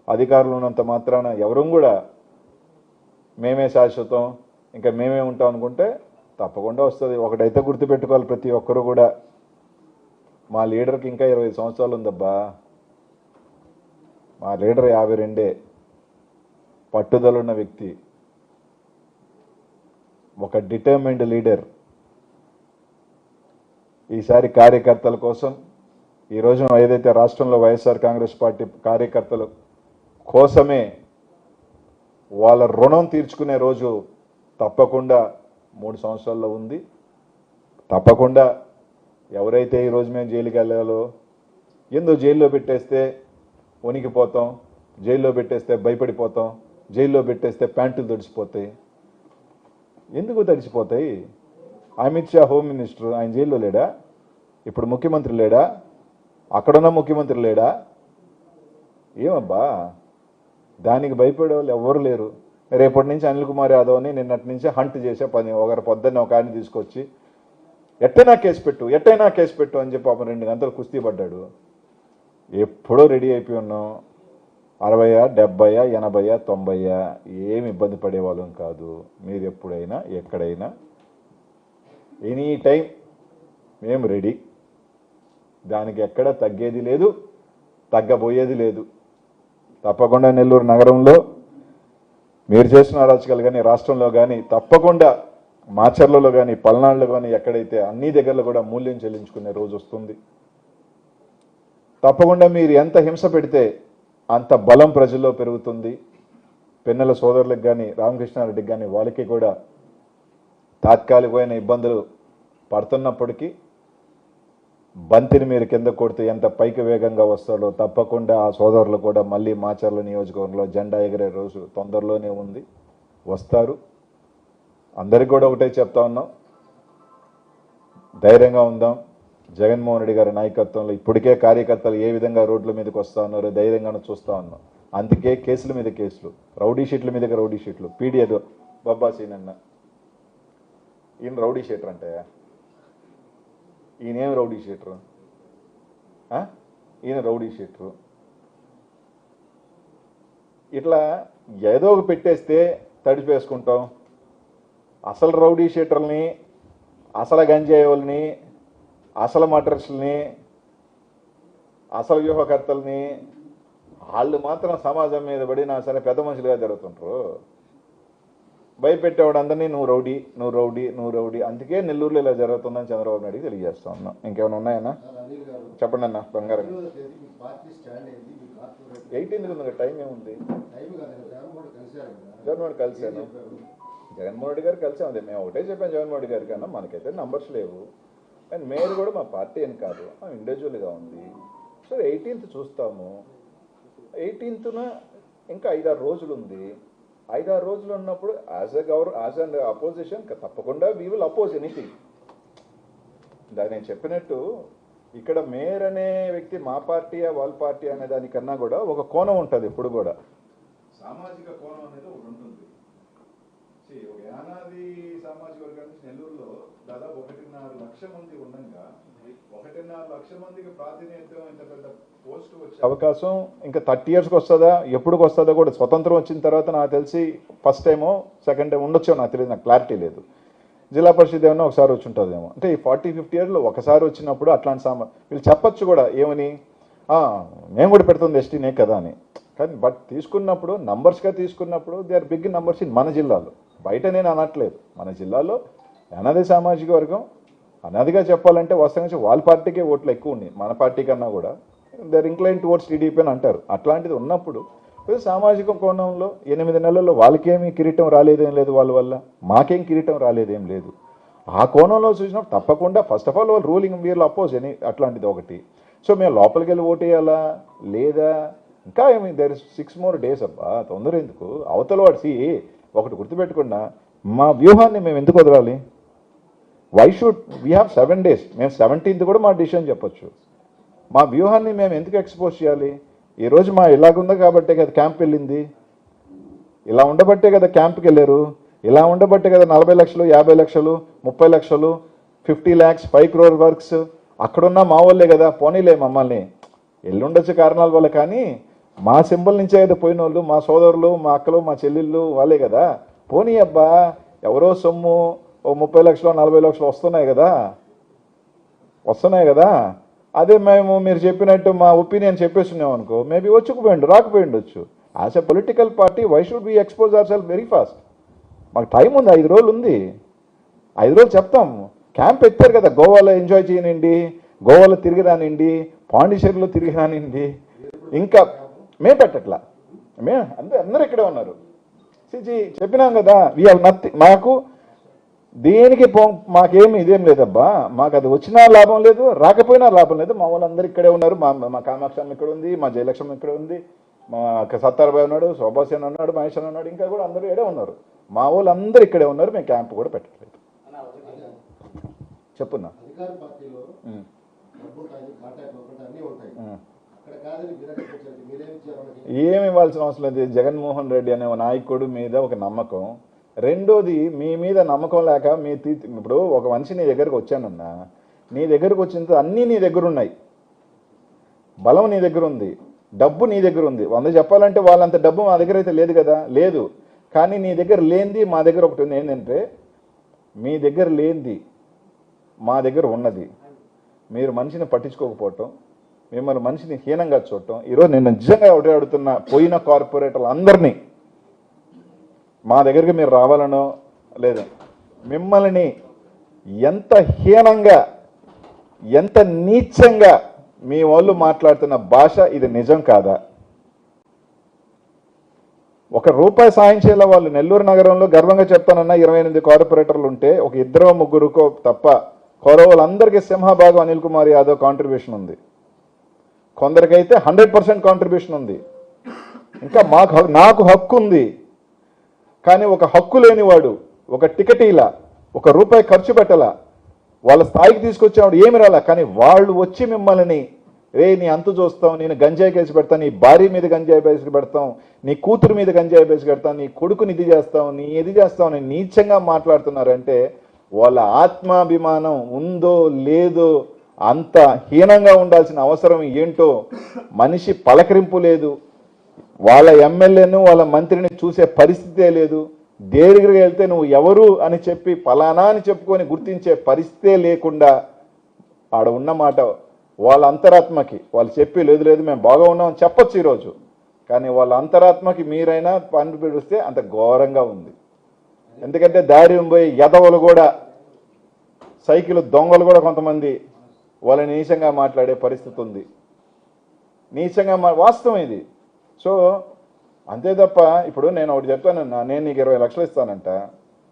అధికారులు ఉన్నంత మాత్రాన ఎవరు కూడా మేమే శాశ్వతం, ఇంకా మేమే ఉంటాం అనుకుంటే తప్పకుండా వస్తుంది. ఒకటైతే గుర్తుపెట్టుకోవాలి ప్రతి ఒక్కరూ కూడా, మా లీడర్కి ఇంకా 25 సంవత్సరాలు ఉందబ్బా. మా లీడర్ 52, పట్టుదలున్న వ్యక్తి, ఒక డిటర్మైన్డ్ లీడర్. ఈసారి కార్యకర్తల కోసం ఈరోజు ఏదైతే రాష్ట్రంలో వైఎస్ఆర్ కాంగ్రెస్ పార్టీ కార్యకర్తల కోసమే వాళ్ళ రుణం తీర్చుకునే రోజు తప్పకుండా 3 సంవత్సరాల్లో ఉంది. తప్పకుండా ఎవరైతే ఈరోజు మేము జైలుకి వెళ్ళాలో, ఏందో జైల్లో పెట్టేస్తే వణికిపోతాం, జైల్లో పెట్టేస్తే భయపడిపోతాం, జైల్లో పెట్టేస్తే ప్యాంటులు తడిసిపోతాయి. ఎందుకు తడిసిపోతాయి? అమిత్ షా హోమ్ మినిస్టర్, ఆయన జైల్లో లేడా? ఇప్పుడు ముఖ్యమంత్రి లేడా? అక్కడున్న ముఖ్యమంత్రి లేడా? ఏమబ్బా దానికి భయపడే వాళ్ళు ఎవరు లేరు. రేపటి నుంచి అనిల్ కుమార్ యాదవ్ని నిన్నటి నుంచి హంట్ చేసే పని. ఒకరి పొద్దున్న ఒక ఆయన తీసుకొచ్చి ఎట్టైనా కేసు పెట్టు అని చెప్పి పాపం 2 గంటలు కుస్తీ పడ్డాడు. ఎప్పుడో రెడీ అయిపోయి ఉన్నాం. 60, 70, 80, 90 ఏమి ఇబ్బంది పడేవాళ్ళం కాదు. మీరు ఎప్పుడైనా ఎక్కడైనా ఎనీ టైం మేము రెడీ. దానికి ఎక్కడ తగ్గేది లేదు, తగ్గబోయేది లేదు. తప్పకుండా నెల్లూరు నగరంలో మీరు చేసిన అరాచకాలు కానీ, రాష్ట్రంలో కానీ, తప్పకుండా మాచర్లలో కానీ, పల్నాడులో కానీ, ఎక్కడైతే అన్ని దగ్గరలో కూడా మూల్యం చెల్లించుకునే రోజు వస్తుంది. తప్పకుండా మీరు ఎంత హింస పెడితే అంత బలం ప్రజల్లో పెరుగుతుంది. పిన్నెల సోదరులకు కానీ, రామకృష్ణారెడ్డికి కానీ, వాళ్ళకి కూడా తాత్కాలికమైన ఇబ్బందులు పడుతున్నప్పటికీ బంతిని మీరు కింద కొడితే ఎంత పైకి వేగంగా వస్తాడో తప్పకుండా ఆ సోదరులు కూడా మళ్ళీ మాచర్ల నియోజకవర్గంలో జెండా ఎగిరే రోజు తొందరలోనే ఉంది, వస్తారు. అందరికీ కూడా ఒకటే చెప్తా ఉన్నాం, ధైర్యంగా ఉందాం. జగన్మోహన్ రెడ్డి గారి నాయకత్వంలో ఇప్పటికే కార్యకర్తలు ఏ విధంగా రోడ్ల మీదకి వస్తూ ఉన్నారో ధైర్యంగానే చూస్తూ ఉన్నాం. అందుకే కేసుల మీద కేసులు, రౌడీ షీట్ల మీదకి రౌడీ షీట్లు. పీడిఏదో బాబాసీన్ అన్న ఈయన రౌడీ షీటర్ అంటే ఈయనేం రౌడీ షీటరు? ఈయన రౌడీ షీటరు. ఇట్లా ఏదో ఒక పెట్టేస్తే తడిపేసుకుంటాం. అసలు రౌడీ షీటర్ని, అసలు గంజాయి వాళ్ళని, అసలు మటర్స్ని, అసలు వ్యూహకర్తల్ని వాళ్ళు మాత్రం సమాజం మీద పడినా సరే పెద్ద మనుషులుగా జరుగుతుంటారు. భయపెట్టేవాడు అందరినీ నువ్వు రౌడీ. అందుకే నెల్లూరులో ఇలా జరుగుతుందని చంద్రబాబు నాయుడుకి తెలియజేస్తా ఉన్నాం. ఇంకేమైనా ఉన్నాయన్నా చెప్పండి అన్న. బంగారం 18కి ఉంది, టైం ఏముంది? జగన్మోహన్ కలిశాను, జగన్మోహన్ రెడ్డి గారు కలిసాం. అదే మేము ఒకటే చెప్పాను జగన్మోహన్ రెడ్డి గారికి, అన్న మనకైతే నంబర్స్ లేవు అండ్ మేయర్ కూడా మా పార్టీ అని కాదు, ఇండివిజువల్గా ఉంది. సో 18th చూస్తాము. 18న ఇంకా 5-6 రోజులు ఉంది. 5-6 రోజులు ఉన్నప్పుడు యాజ్ అన్ అపోజిషన్ తప్పకుండా వీ విల్ అపోజ్ ఎనీథింగ్. నేను చెప్పినట్టు ఇక్కడ మేయర్ అనే వ్యక్తి మా పార్టీయా వాళ్ళ పార్టీ అనే దానికన్నా కూడా ఒక కోణం ఉంటుంది. ఎప్పుడు కూడా సామాజిక కోణం అనేది ఒకటి ఉంటుంది. ఒక యానాది సామాజిక వర్గం నుంచి నెల్లూరులో దాదాపు 1.5 లక్షల మంది ఉండగా 1.5 లక్షల మందికి ప్రాతినిధ్యం ఇంత పెద్ద పోస్ట్ వచ్చే అవకాశం ఇంకా 30 yearsకి వస్తుందా, ఎప్పుడుకి వస్తుందో కూడా స్వతంత్రం వచ్చిన తర్వాత నాకు తెలిసి ఫస్ట్ టైమో సెకండ్ టైం ఉండొచ్చో నాకు తెలియదు, నాకు క్లారిటీ లేదు. జిల్లా పరిషత్ ఏమన్నా ఒకసారి వచ్చి ఉంటుందేమో. అంటే ఈ 40-50 ఇయర్స్లో ఒకసారి వచ్చినప్పుడు అట్లాంటి వీళ్ళు చెప్పచ్చు కూడా ఏమని, మేము కూడా పెడుతుంది ఎస్టీనే కదా అని. కానీ బట్ తీసుకున్నప్పుడు నంబర్స్గా తీసుకున్నప్పుడు they are big numbers in మన జిల్లాలో. బయట నేను అనట్లేదు, మన జిల్లాలో అనాది సామాజిక వర్గం అనాదిగా చెప్పాలంటే వాస్తవంగా వాళ్ళ పార్టీకే ఓట్లు ఎక్కువ ఉన్నాయి మన పార్టీ కన్నా కూడా. They are inclined towards TDP అని అంటారు. అట్లాంటిది ఉన్నప్పుడు సామాజిక కోణంలో 8 నెలల్లో వాళ్ళకేమీ కిరీటం రాలేదేం లేదు, వాళ్ళ వల్ల మాకేం కిరీటం రాలేదేం లేదు. ఆ కోణంలో చూసినప్పుడు తప్పకుండా ఫస్ట్ ఆఫ్ ఆల్ వాళ్ళు రూలింగ్ వీళ్ళు అపోజ్ అని అట్లాంటిది ఒకటి. సో మేము లోపలికి వెళ్ళి ఓటు వేయాలా లేదా, ఇంకా ఏమి దేర్ ఇస్ 6 more days అబ్బా, తొందర ఎందుకు. అవతల వాడిసి ఒకటి గుర్తుపెట్టకుండా మా వ్యూహాన్ని మేము ఎందుకు వదలాలి? Why should we have 7 days? మేము 17th కూడా మా డిసిషన్ చెప్పొచ్చు. మా వ్యూహాన్ని మేము ఎందుకు ఎక్స్పోజ్ చేయాలి? ఈరోజు మా ఇలాగుంది కాబట్టే కదా క్యాంప్ వెళ్ళింది, ఇలా ఉండబట్టే కదా క్యాంప్కి వెళ్ళారు, ఇలా ఉండబట్టే కదా 40 లక్షలు 50 లక్షలు 30 లక్షలు 50 lakhs 5 crore వర్క్స్ అక్కడున్న మా వాళ్ళే కదా. పోనీలే మమ్మల్ని ఎల్లుండొచ్చు కారణాల వల్ల, కానీ మా సింబల్ నుంచే కదా పోయిన వాళ్ళు, మా సోదరులు మా అక్కలు మా చెల్లెళ్ళు వాళ్ళే కదా. పోనీ అబ్బా, ఎవరో సొమ్ము ఓ 30 లక్షలు 40 లక్షలు వస్తున్నాయి కదా. అదే మేము మీరు చెప్పినట్టు మా ఒపీనియన్ చెప్పేస్తున్నాం అనుకో, మేబీ వచ్చుకుపోయిండు రాకపోయిండొచ్చు. As a political party why should be expose our self very fast? మాకు టైం ఉంది, 5 రోజులు ఉంది, 5 రోజులు చెప్తాం. క్యాంప్ ఎత్తారు కదా, గోవాలో ఎంజాయ్ చేయనండి, గోవాలో తిరిగి రానిండి, పాండిచేరిలో తిరిగి రానిండి. ఇంకా మేము పెట్టట్లా, అందరూ ఇక్కడే ఉన్నారు. చెప్పినాం కదా, వీ హ్యావ్ నథింగ్. మాకు దేనికి మాకేమి ఇదేం లేదబ్బా, మాకు అది వచ్చినా లాభం లేదు, రాకపోయినా లాభం లేదు. మా వాళ్ళందరూ ఇక్కడే ఉన్నారు. మా కామాక్షమ్మ ఇక్కడ ఉంది, మా జయలక్ష్మి ఇక్కడ ఉంది, మా సత్తారబాయ్ ఉన్నాడు, శోభాసేన్ ఉన్నాడు, మహేష్ ఉన్నాడు, ఇంకా కూడా అందరూ ఇక్కడే ఉన్నారు. మా వాళ్ళందరూ ఇక్కడే ఉన్నారు. మేము క్యాంప్ కూడా పెట్టట్లేదు. చెప్పున్నా ఏమి ఇవ్వాల్సిన అవసరం లేదు. జగన్మోహన్ రెడ్డి అనే నాయకుడు మీద ఒక నమ్మకం, రెండోది మీ మీద నమ్మకం లేక ఇప్పుడు ఒక మనిషి నీ దగ్గరకు వచ్చానన్నా, నీ దగ్గరకు వచ్చిన అన్నీ నీ దగ్గర ఉన్నాయి, బలం నీ దగ్గర ఉంది, డబ్బు నీ దగ్గర ఉంది. 100 చెప్పాలంటే వాళ్ళంత డబ్బు మా దగ్గర అయితే లేదు కదా, లేదు. కానీ నీ దగ్గర లేనిది మా దగ్గర ఒకటి ఉంది. ఏంటంటే మీ దగ్గర లేనిది మా దగ్గర ఉన్నది. మీరు మనిషిని పట్టించుకోకపోవటం, మిమ్మల్ని మనిషిని హీనంగా చూడటం. ఈరోజు నేను నిజంగా ఒకటి అడుగుతున్నా, పోయిన కార్పొరేటర్లు అందరినీ మా దగ్గరికి మీరు రావాలనో లేదు, మిమ్మల్ని ఎంత హీనంగా ఎంత నీచంగా మీ వాళ్ళు మాట్లాడుతున్న భాష ఇది నిజం కాదా? ₹1 సాయం చేయాల వాళ్ళు. నెల్లూరు నగరంలో గర్వంగా చెప్తానన్నా 28 కార్పొరేటర్లు ఉంటే ఒక 2-3 తప్ప వాళ్ళందరికీ సింహభాగం అనిల్ కుమార్ యాదవ్ కాంట్రిబ్యూషన్ ఉంది. కొందరికైతే 100% కాంట్రిబ్యూషన్ ఉంది. ఇంకా నాకు హక్కు ఉంది. కానీ ఒక హక్కు లేనివాడు ఒక టికెట్ ఇలా ₹1 ఖర్చు పెట్టాల, వాళ్ళ స్థాయికి తీసుకొచ్చేవాడు ఏమి రాలా. కానీ వాళ్ళు వచ్చి మిమ్మల్ని నీ అంతు చూస్తాం, నేను గంజాయి కేసు పెడతాను, నీ భార్య మీద గంజాయి కేసు పెడతాం, నీ కూతురు మీద గంజాయి కేసు పెడతాం, నీ కొడుకుని ఇది చేస్తాం, నీ ఇది చేస్తాం అని నీచంగా మాట్లాడుతున్నారంటే వాళ్ళ ఆత్మాభిమానం ఉందో లేదో, అంత హీనంగా ఉండాల్సిన అవసరం ఏంటో. మనిషి పలకరింపు లేదు, వాళ్ళ ఎమ్మెల్యేను వాళ్ళ మంత్రిని చూసే పరిస్థితే లేదు. దగ్గరికి వెళ్తే నువ్వు ఎవరు అని చెప్పి ఫలానా అని చెప్పుకొని గుర్తించే పరిస్థితే లేకుండా ఆడ ఉన్నమాట వాళ్ళ అంతరాత్మకి వాళ్ళు చెప్పి లేదు మేము బాగా ఉన్నామని చెప్పొచ్చు ఈరోజు. కానీ వాళ్ళ అంతరాత్మకి మీరైనా పని పిడిస్తే అంత ఘోరంగా ఉంది. ఎందుకంటే దారి పోయి ఎదవలు కూడా, సైకిల్ దొంగలు కూడా కొంతమంది వాళ్ళని నీచంగా మాట్లాడే పరిస్థితి ఉంది. నీచంగా వాస్తవం ఇది. సో అంతే తప్ప ఇప్పుడు నేను ఒకటి చెప్తానన్నా, నేను నీకు 20 లక్షలు ఇస్తానంట,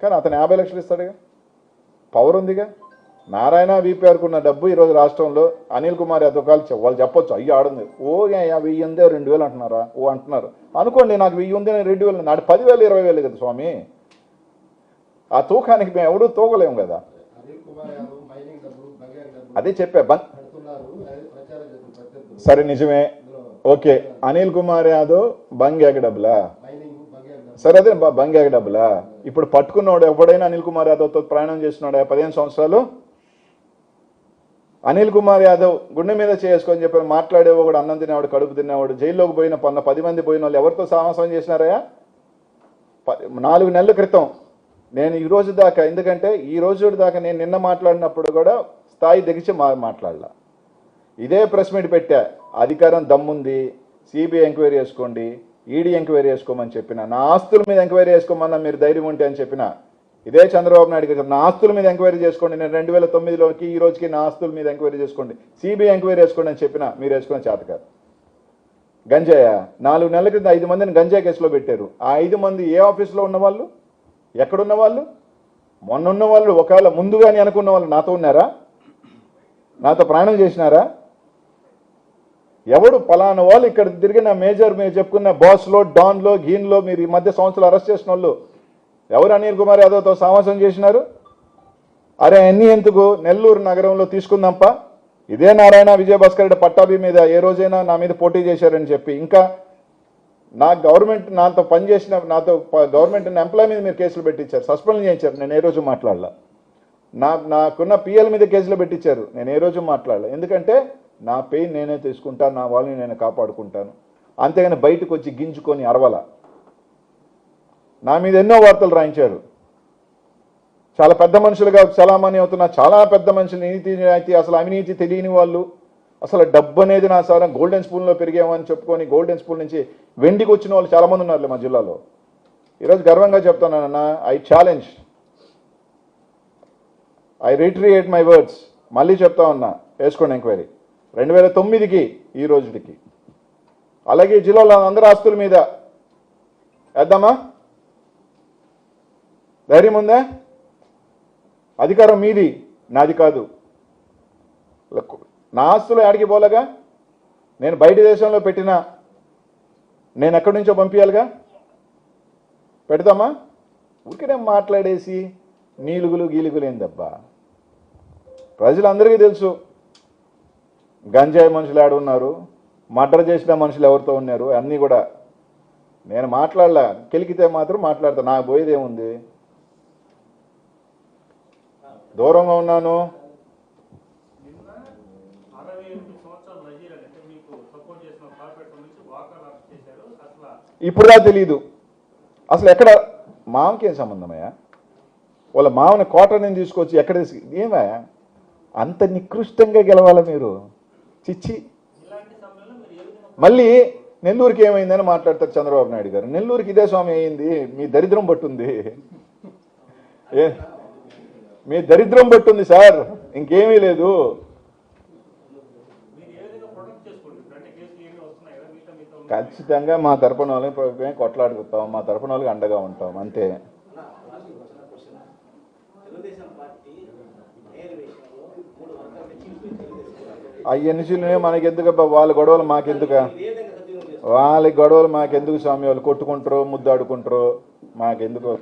కానీ అతను 50 లక్షలు ఇస్తాడుగా, పవర్ ఉందిగా. నారాయణ వీపీఆర్కు ఉన్న డబ్బు ఈరోజు రాష్ట్రంలో అనిల్ కుమార్ యాదవ్ వాళ్ళు చెప్పొచ్చు, అయ్యి ఆడుంది, 1000 ఉంది 2000 అంటున్నారా, అంటున్నారు అనుకోండి. నాకు 1000 ఉంది 2000, నాడు 10,000 20,000 కదా స్వామి. ఆ తూకానికి మేము ఎవడూ తూకలేము కదా. అదే చెప్పా. సరే నిజమే, ఓకే. అనిల్ కుమార్ యాదవ్ బంగ్యాగ డబ్బులా, సరే అదే బంగ్యాగ డబ్బులా. ఇప్పుడు పట్టుకున్నాడు ఎవడైనా అనిల్ కుమార్ యాదవ్తో ప్రయాణం చేస్తున్నాడు 15 సంవత్సరాలు. అనిల్ కుమార్ యాదవ్ గుండె మీద చేసుకొని చెప్పి మాట్లాడేవాడు, అన్నం తినేవాడు, కడుపు తినేవాడు, జైల్లోకి పోయిన 10 మంది పోయిన వాళ్ళు ఎవరితో సాహసం చేసినారయ్యా? 4 నెలల క్రితం నేను ఈ రోజు దాకా, ఎందుకంటే ఈ రోజు దాకా నేను నిన్న మాట్లాడినప్పుడు కూడా స్థాయి దిగిచి మాట్లాడలా. ఇదే ప్రెస్ మీట్ పెట్టా, అధికారం దమ్ముంది, సిబిఐ ఎంక్వైరీ చేసుకోండి, ఈడీ ఎంక్వైరీ చేసుకోమని చెప్పిన, నా ఆస్తుల మీద ఎంక్వైరీ చేసుకోమన్నా మీరు ధైర్యం ఉంటే అని చెప్పిన. ఇదే చంద్రబాబు నాయుడు గారు, నా ఆస్తుల మీద ఎంక్వైరీ చేసుకోండి, నేను 2009లోకి ఈ రోజుకి నా ఆస్తుల మీద ఎంక్వైరీ చేసుకోండి, సిబిఐ ఎంక్వైరీ చేసుకోండి అని చెప్పిన, మీరు వేసుకునే చేత కాదు. గంజాయ 4 నెలల క్రితం 5 మందిని గంజాయి కేసులో పెట్టారు. ఆ 5 మంది ఏ ఆఫీస్లో ఉన్నవాళ్ళు, ఎక్కడున్న వాళ్ళు? మొన్న ఉన్న వాళ్ళు, ఒకవేళ ముందుగాని అనుకున్న వాళ్ళు నాతో ఉన్నారా? నాతో ప్రయాణం చేసినారా? ఎవడు పలానా వాళ్ళు ఇక్కడ తిరిగిన మేజర్, మీరు చెప్పుకున్న బాస్లో, డాన్లో, గీన్లో, మీరు ఈ మధ్య సంవత్సరాలు అరెస్ట్ చేసిన వాళ్ళు ఎవరు? అనిల్ కుమార్ యాదవ్తో సావాసం చేసినారు. అరే అన్నీ ఎందుకు, నెల్లూరు నగరంలో తీసుకుందాంపా. ఇదే నారాయణ విజయభాస్కర్ రెడ్డి పట్టాభి మీద ఏ రోజైనా నా మీద పోటీ చేశారని చెప్పి, ఇంకా నా గవర్నమెంట్ నాతో పనిచేసిన, నాతో గవర్నమెంట్ ఎంప్లాయ్ మీద మీరు కేసులు పెట్టించారు, సస్పెండ్ చేయించారు, నేను ఏ రోజు మాట్లాడలా. నాకున్న పిఎల్ మీద కేసులు పెట్టించారు, నేను ఏ రోజు మాట్లాడలా. ఎందుకంటే నా పెయిన్ నేనే తీసుకుంటాను, నా వాళ్ళని నేను కాపాడుకుంటాను. అంతేగాని బయటకు వచ్చి గింజుకొని అరవల. నా మీద ఎన్నో వార్తలు రాయించారు. చాలా పెద్ద మనుషులుగా చలామణి అవుతున్న చాలా పెద్ద మనుషులు, నీతి నిజాయితీ, అసలు అవినీతి తెలియని వాళ్ళు, అసలు డబ్బు అనేది నా సార్ గోల్డెన్ స్పూన్లో పెరిగామని చెప్పుకొని గోల్డెన్ స్పూన్ నుంచి వెండికి వచ్చిన వాళ్ళు చాలామంది ఉన్నారు మా జిల్లాలో. ఈరోజు గర్వంగా చెప్తానన్నా, I challenge, I reiterate my words, మళ్ళీ చెప్తా ఉన్నా, వేసుకోండి ఎంక్వైరీ 2009కి ఈ రోజుకి. అలాగే జిల్లాలో అందరి ఆస్తుల మీద వేద్దామా? ధైర్యం ఉందా? అధికారం మీది, నాది కాదు. నా ఆస్తులు ఆడికి పోలేగా, నేను బయట దేశంలో పెట్టినా నేను ఎక్కడి నుంచో పంపించాలిగా. పెడతామా? ఊరికే మాట్లాడేసి నీలుగులు గీలుగులు ఏందబ్బా. ప్రజలందరికీ తెలుసు గంజాయి మనుషులు ఆడున్నారు, మర్డర్ చేసిన మనుషులు ఎవరితో ఉన్నారు, అన్నీ కూడా. నేను మాట్లాడలే, కెలికితే మాత్రం మాట్లాడతా, నాకు పోయేదేముంది. దూరంగా ఉన్నాను. ఇప్పుడుదా తెలీదు అసలు ఎక్కడ మామకి ఏం సంబంధమయ్యా? వాళ్ళ మామని కోటని తీసుకొచ్చి ఎక్కడ ఏమయ్యా అంత నికృష్టంగా గెలవాలా మీరు? చిచ్చి. మళ్ళీ నెల్లూరుకి ఏమైందని మాట్లాడతారు చంద్రబాబు నాయుడు గారు. నెల్లూరుకి ఇదే స్వామి అయింది, మీ దరిద్రం పట్టుంది. మీ దరిద్రం పట్టుంది సార్, ఇంకేమీ లేదు. ఖచ్చితంగా మా తరపున వాళ్ళని కొట్లాడుకుంటాం, మా తరపున వాళ్ళకి అండగా ఉంటాం, అంతే. అవన్నీ మనకెందుకు, వాళ్ళ గొడవలు మాకెందుక? వాళ్ళ గొడవలు మాకెందుకు స్వామి? వాళ్ళు కొట్టుకుంటారు, ముద్దాడుకుంటారు, మాకెందుకు?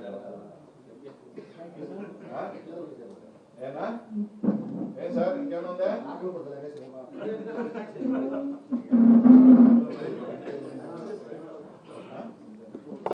సార్ ఇంకేముందా?